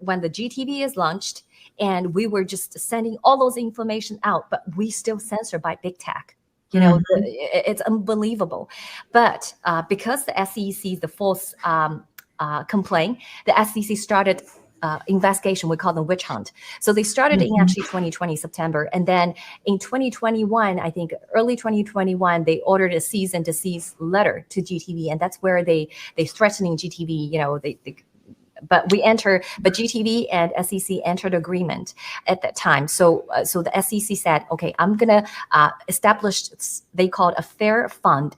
when the GTV is launched, and we were just sending all those information out, but we still censored by big tech. It's unbelievable. But because the SEC, the false complaint, the SEC started investigation. We call them witch hunt. So they started in actually 2020 September, and then in 2021, I think early 2021, they ordered a cease and desist letter to GTV, and that's where they threatening GTV. But GTV and SEC entered agreement at that time. So the SEC said, okay, I'm gonna establish. They call it a fair fund.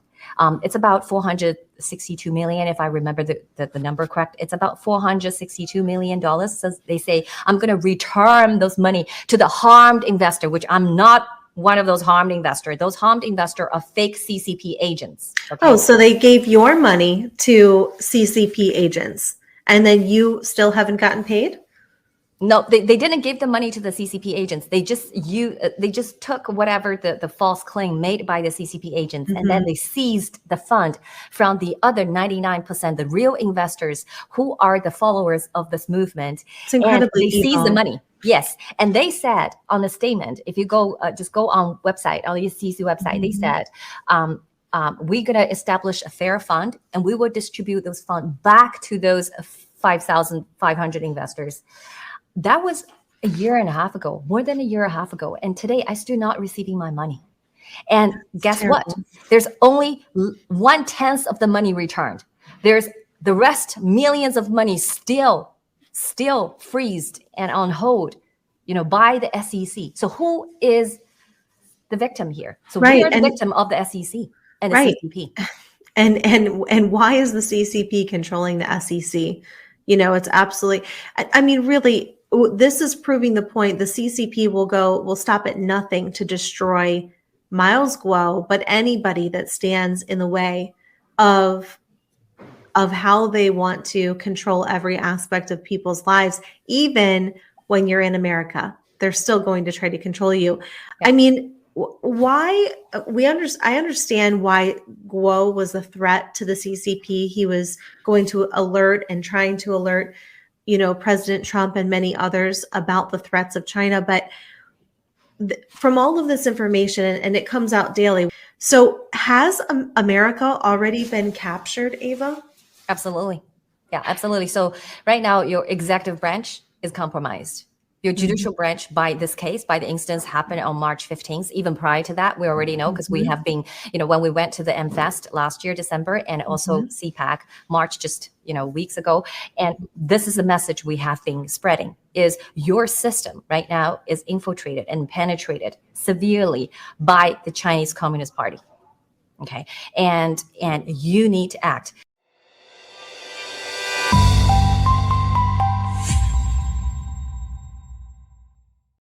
It's about 462 million, if I remember the number correct. It's about $462 million. So they say, I'm going to return those money to the harmed investor, which I'm not one of those harmed investors. Those harmed investors are fake CCP agents. Okay? Oh, so they gave your money to CCP agents, and then you still haven't gotten paid? No, they didn't give the money to the CCP agents. They just took whatever the false claim made by the CCP agents, and then they seized the fund from the other 99%, the real investors who are the followers of this movement. It's incredibly evil. They seized the money. Yes, and they said on a statement, if you go just go on website, on the SEC website, they said, we're gonna establish a fair fund, and we will distribute those funds back to those 5,500 investors. That was a year and a half ago, more than a year and a half ago. And today I still not receiving my money. And guess what? There's only 1/10 of the money returned. There's the rest, millions of money still freezed and on hold, by the SEC. So who is the victim here? So we are the victim of the SEC and the CCP. And why is the CCP controlling the SEC? It's absolutely, I mean, really, this is proving the point. The CCP will stop at nothing to destroy Miles Guo, but anybody that stands in the way of how they want to control every aspect of people's lives, even when you're in America, they're still going to try to control you. Yeah. I mean, I understand why Guo was a threat to the CCP. He was going to alert and trying to alert, President Trump and many others about the threats of China. But from all of this information, and it comes out daily. So has America already been captured, Ava? Absolutely. Yeah, absolutely. So right now, your executive branch is compromised. Your judicial branch, by this case, by the instance, happened on March 15th. Even prior to that, we already know, because we have been, when we went to the MFest last year, December, and also CPAC, March, just, weeks ago. And this is the message we have been spreading, is your system right now is infiltrated and penetrated severely by the Chinese Communist Party. Okay. And you need to act.